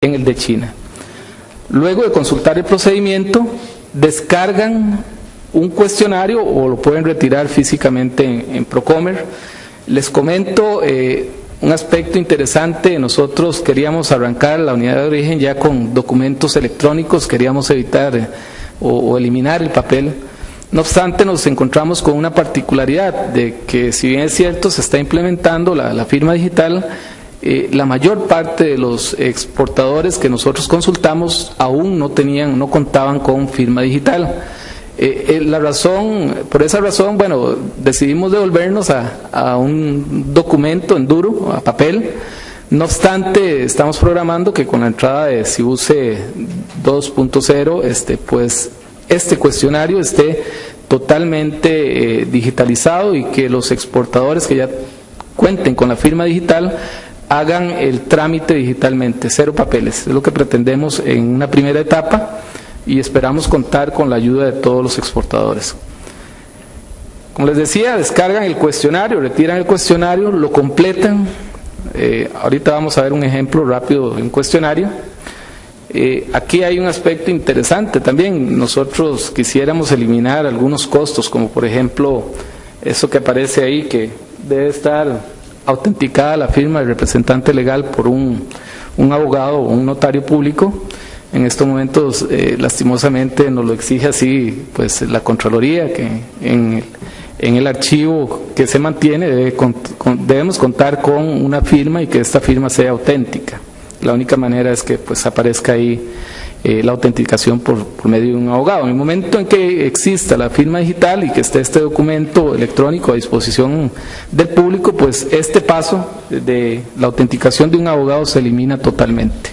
en el de China. Luego de consultar el procedimiento, descargan un cuestionario o lo pueden retirar físicamente en Procomer. Les comento un aspecto interesante. Nosotros queríamos arrancar la unidad de origen ya con documentos electrónicos, queríamos evitar o eliminar el papel. No obstante, nos encontramos con una particularidad de que, si bien es cierto, se está implementando la firma digital, la mayor parte de los exportadores que nosotros consultamos aún no contaban con firma digital. Por esa razón, bueno, decidimos devolvernos a un documento en duro, a papel. No obstante, estamos programando que con la entrada de CIBUCE 2.0, pues este cuestionario esté totalmente digitalizado y que los exportadores que ya cuenten con la firma digital hagan el trámite digitalmente, 0 papeles. Es lo que pretendemos en una primera etapa y esperamos contar con la ayuda de todos los exportadores. Como les decía, descargan el cuestionario, retiran el cuestionario, lo completan. Ahorita vamos a ver un ejemplo rápido de un cuestionario. Aquí hay un aspecto interesante también. Nosotros quisiéramos eliminar algunos costos, como por ejemplo eso que aparece ahí, que debe estar autenticada la firma del representante legal por un abogado o un notario público. En estos momentos, lastimosamente, nos lo exige así pues la Contraloría, que en el archivo que se mantiene debemos contar con una firma y que esta firma sea auténtica. La única manera es que pues aparezca ahí la autenticación por medio de un abogado. En el momento en que exista la firma digital y que esté este documento electrónico a disposición del público, pues este paso de la autenticación de un abogado se elimina totalmente.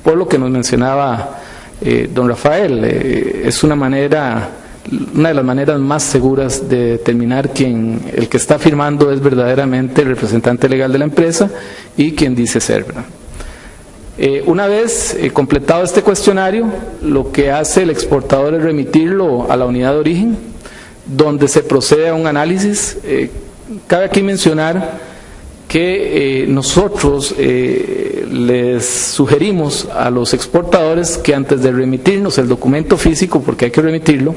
Por lo que nos mencionaba don Rafael, es una de las maneras más seguras de determinar el que está firmando es verdaderamente el representante legal de la empresa y quien dice ser, ¿verdad? Una vez completado este cuestionario, lo que hace el exportador es remitirlo a la unidad de origen, donde se procede a un análisis. Cabe aquí mencionar que nosotros les sugerimos a los exportadores que antes de remitirnos el documento físico, porque hay que remitirlo,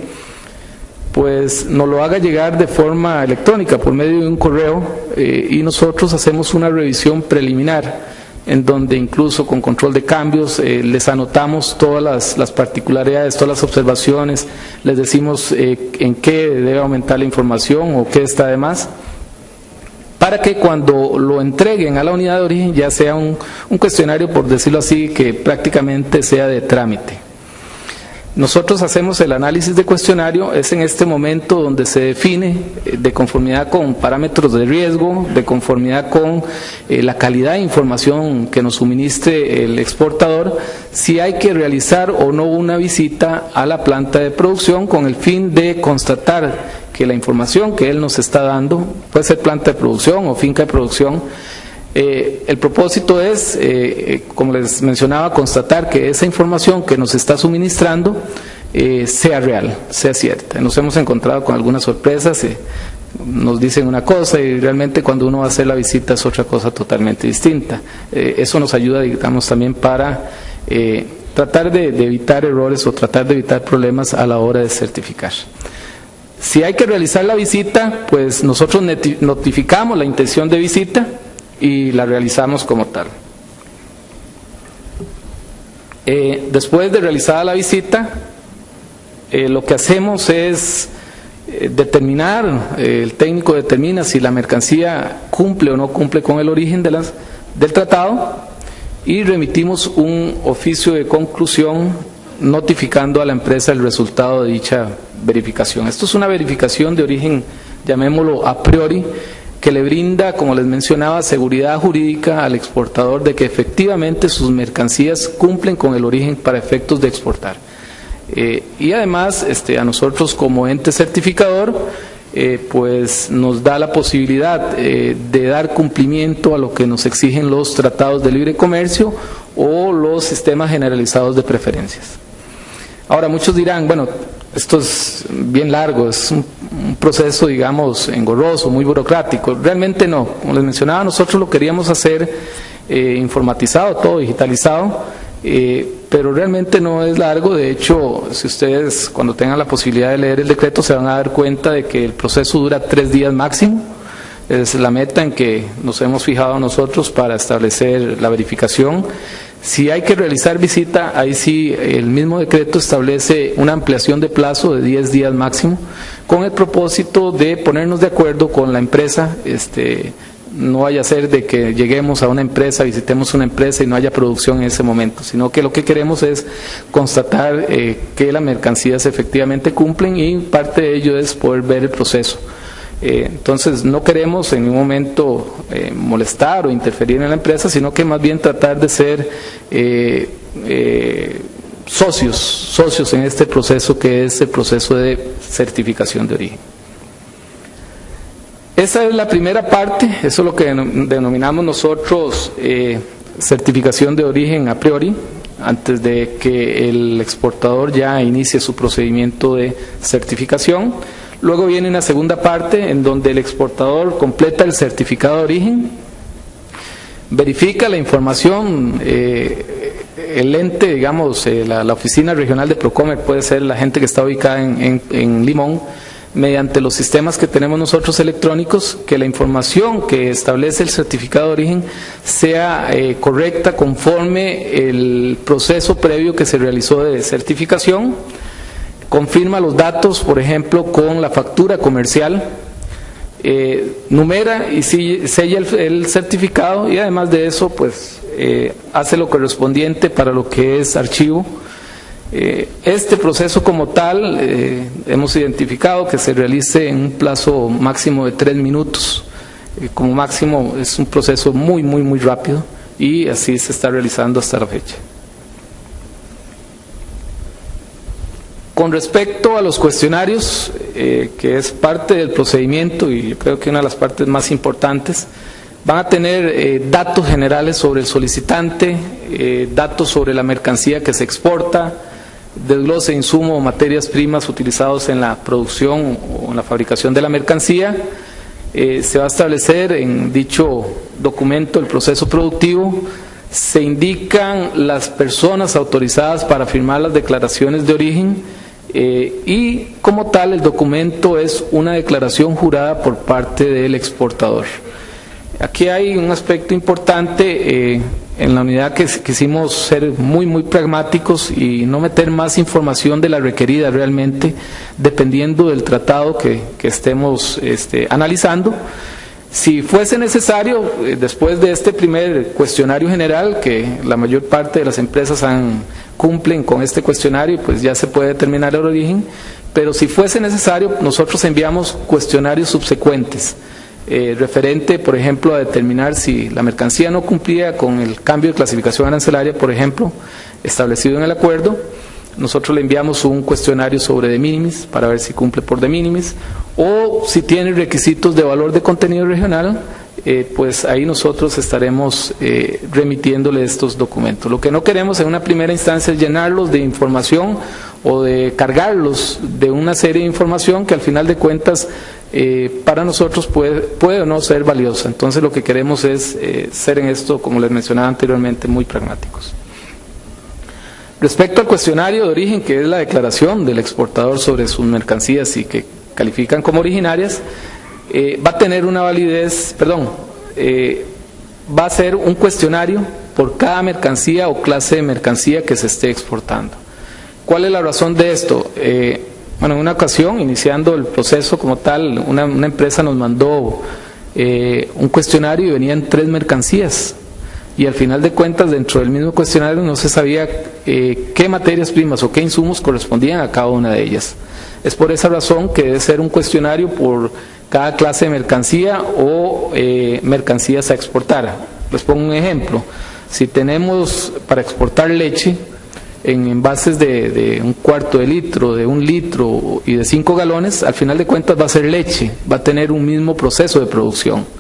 pues nos lo haga llegar de forma electrónica por medio de un correo y nosotros hacemos una revisión preliminar, en donde incluso con control de cambios les anotamos todas las particularidades, todas las observaciones, les decimos en qué debe aumentar la información o qué está de más, para que cuando lo entreguen a la unidad de origen ya sea un cuestionario, por decirlo así, que prácticamente sea de trámite. Nosotros hacemos el análisis de cuestionario, es en este momento donde se define de conformidad con parámetros de riesgo, de conformidad con la calidad de información que nos suministre el exportador, si hay que realizar o no una visita a la planta de producción con el fin de constatar que la información que él nos está dando, puede ser planta de producción o finca de producción, el propósito es, como les mencionaba, constatar que esa información que nos está suministrando sea real, sea cierta. Nos hemos encontrado con algunas sorpresas, nos dicen una cosa y realmente cuando uno va a hacer la visita es otra cosa totalmente distinta. Eso nos ayuda, digamos, también para tratar de evitar errores o tratar de evitar problemas a la hora de certificar. Si hay que realizar la visita, pues nosotros notificamos la intención de visita y la realizamos como tal. Después de realizada la visita, lo que hacemos es determinar, el técnico determina si la mercancía cumple o no cumple con el origen del tratado y remitimos un oficio de conclusión notificando a la empresa el resultado de dicha verificación. Esto es una verificación de origen, llamémoslo a priori, que le brinda, como les mencionaba, seguridad jurídica al exportador de que efectivamente sus mercancías cumplen con el origen para efectos de exportar. Y además a nosotros como ente certificador pues nos da la posibilidad de dar cumplimiento a lo que nos exigen los tratados de libre comercio o los sistemas generalizados de preferencias. Ahora muchos dirán, bueno, esto es bien largo, es un proceso, digamos, engorroso, muy burocrático. Realmente no. Como les mencionaba, nosotros lo queríamos hacer informatizado, todo digitalizado, pero realmente no es largo. De hecho, si ustedes cuando tengan la posibilidad de leer el decreto se van a dar cuenta de que el proceso dura 3 días máximo. Es la meta en que nos hemos fijado nosotros para establecer la verificación. Si hay que realizar visita, ahí sí el mismo decreto establece una ampliación de plazo de 10 días máximo, con el propósito de ponernos de acuerdo con la empresa. No vaya a ser de que lleguemos a una empresa, visitemos una empresa y no haya producción en ese momento, sino que lo que queremos es constatar que las mercancías efectivamente cumplen, y parte de ello es poder ver el proceso. Entonces no queremos en ningún momento molestar o interferir en la empresa, sino que más bien tratar de ser socios en este proceso, que es el proceso de certificación de origen. Esa es la primera parte. Eso es lo que denominamos nosotros certificación de origen a priori, antes de que el exportador ya inicie su procedimiento de certificación. Luego viene una segunda parte en donde el exportador completa el certificado de origen, verifica la información, el ente, digamos, la oficina regional de Procomer, puede ser la gente que está ubicada en Limón, mediante los sistemas que tenemos nosotros electrónicos, que la información que establece el certificado de origen sea correcta conforme el proceso previo que se realizó de certificación. Confirma los datos, por ejemplo, con la factura comercial, numera y sella el certificado, y además de eso, pues hace lo correspondiente para lo que es archivo. Este proceso como tal hemos identificado que se realice en un plazo máximo de 3 minutos. Como máximo es un proceso muy rápido, y así se está realizando hasta la fecha. Con respecto a los cuestionarios, que es parte del procedimiento y yo creo que una de las partes más importantes, van a tener datos generales sobre el solicitante, datos sobre la mercancía que se exporta, desglose de insumo o materias primas utilizados en la producción o en la fabricación de la mercancía. Se va a establecer en dicho documento el proceso productivo. Se indican las personas autorizadas para firmar las declaraciones de origen, y como tal el documento es una declaración jurada por parte del exportador. Aquí hay un aspecto importante. En la unidad que quisimos ser muy pragmáticos y no meter más información de la requerida realmente, dependiendo del tratado que estemos analizando. Si fuese necesario, después de este primer cuestionario general, que la mayor parte de las empresas cumplen con este cuestionario, pues ya se puede determinar el origen, pero si fuese necesario, nosotros enviamos cuestionarios subsecuentes, referente, por ejemplo, a determinar si la mercancía no cumplía con el cambio de clasificación arancelaria, por ejemplo, establecido en el acuerdo. Nosotros le enviamos un cuestionario sobre de minimis para ver si cumple por de minimis, o si tiene requisitos de valor de contenido regional, pues ahí nosotros estaremos remitiéndole estos documentos. Lo que no queremos en una primera instancia es llenarlos de información o de cargarlos de una serie de información que al final de cuentas para nosotros puede o no ser valiosa. Entonces lo que queremos es ser en esto, como les mencionaba anteriormente, muy pragmáticos. Respecto al cuestionario de origen, que es la declaración del exportador sobre sus mercancías y que califican como originarias, va a tener una validez, va a ser un cuestionario por cada mercancía o clase de mercancía que se esté exportando. ¿Cuál es la razón de esto? Bueno, en una ocasión, iniciando el proceso como tal, una empresa nos mandó un cuestionario y venían 3 mercancías. Y al final de cuentas, dentro del mismo cuestionario no se sabía qué materias primas o qué insumos correspondían a cada una de ellas. Es por esa razón que debe ser un cuestionario por cada clase de mercancía o mercancías a exportar. Les pongo un ejemplo. Si tenemos para exportar leche en envases de 1/4 de litro, de 1 litro y de 5 galones, al final de cuentas va a ser leche, va a tener un mismo proceso de producción.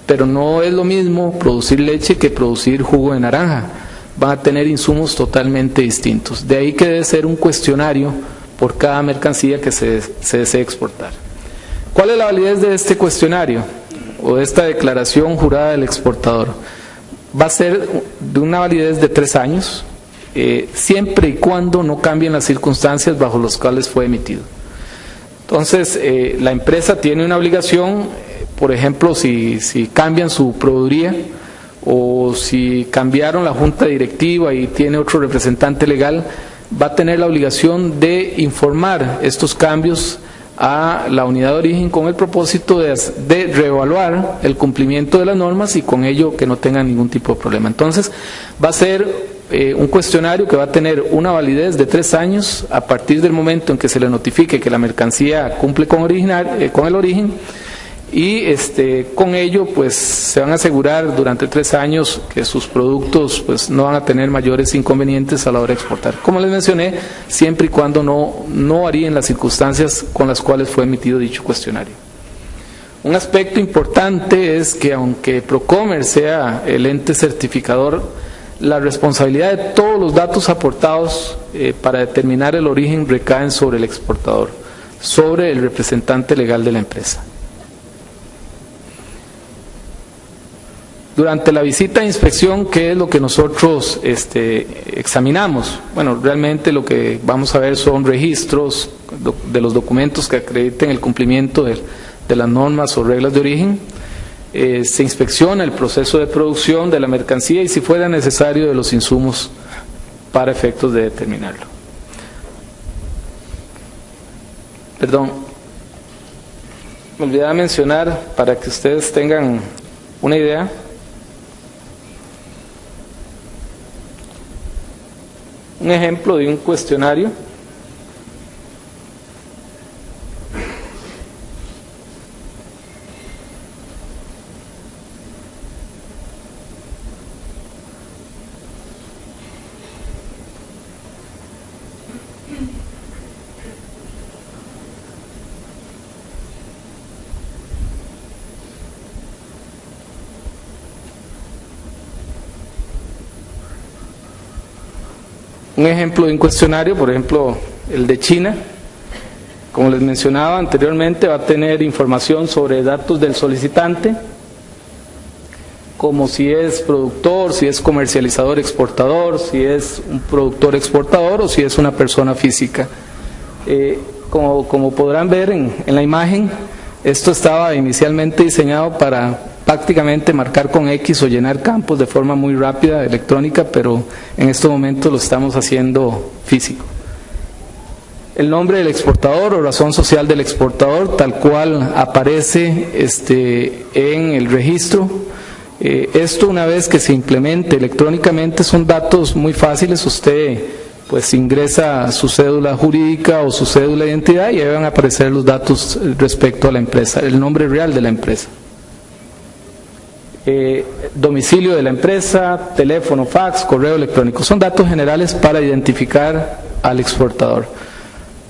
Pero no es lo mismo producir leche que producir jugo de naranja. Van a tener insumos totalmente distintos. De ahí que debe ser un cuestionario por cada mercancía que se desee exportar. ¿Cuál es la validez de este cuestionario o de esta declaración jurada del exportador? Va a ser de una validez de 3 años. siempre y cuando no cambien las circunstancias bajo las cuales fue emitido. Entonces, la empresa tiene una obligación, por ejemplo, si cambian su proveeduría o si cambiaron la junta directiva y tiene otro representante legal, va a tener la obligación de informar estos cambios a la unidad de origen con el propósito de reevaluar el cumplimiento de las normas y con ello que no tengan ningún tipo de problema. Entonces, va a ser un cuestionario que va a tener una validez de 3 años a partir del momento en que se le notifique que la mercancía cumple con el origen, y con ello pues se van a asegurar durante 3 años que sus productos pues no van a tener mayores inconvenientes a la hora de exportar. Como les mencioné, siempre y cuando no varíen las circunstancias con las cuales fue emitido dicho cuestionario. Un aspecto importante es que aunque Procomer sea el ente certificador, la responsabilidad de todos los datos aportados para determinar el origen recaen sobre el exportador, sobre el representante legal de la empresa. Durante la visita de inspección, ¿qué es lo que nosotros examinamos? Bueno, realmente lo que vamos a ver son registros de los documentos que acrediten el cumplimiento de las normas o reglas de origen. Se inspecciona el proceso de producción de la mercancía y, si fuera necesario, de los insumos para efectos de determinarlo. Perdón, me olvidaba mencionar, para que ustedes tengan una idea, un ejemplo de un cuestionario. Un ejemplo de un cuestionario, por ejemplo, el de China, como les mencionaba anteriormente, va a tener información sobre datos del solicitante, como si es productor, si es comercializador exportador, si es un productor exportador o si es una persona física. Como podrán ver en la imagen, esto estaba inicialmente diseñado para prácticamente marcar con X o llenar campos de forma muy rápida, electrónica, pero en estos momentos lo estamos haciendo físico. El nombre del exportador o razón social del exportador, tal cual aparece en el registro. Esto, una vez que se implemente electrónicamente, son datos muy fáciles. Usted pues ingresa su cédula jurídica o su cédula de identidad y ahí van a aparecer los datos respecto a la empresa, el nombre real de la empresa. Domicilio de la empresa, teléfono, fax, correo electrónico, son datos generales para identificar al exportador.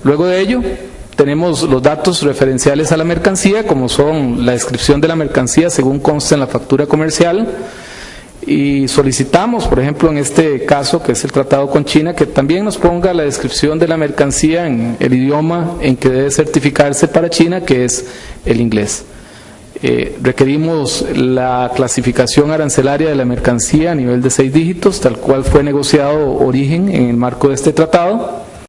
Luego de ello tenemos los datos referenciales a la mercancía, como son la descripción de la mercancía según consta en la factura comercial, y solicitamos, por ejemplo, en este caso que es el tratado con China, que también nos ponga la descripción de la mercancía en el idioma en que debe certificarse para China, que es el inglés. Requerimos la clasificación arancelaria de la mercancía a nivel de 6 dígitos, tal cual fue negociado origen en el marco de este tratado.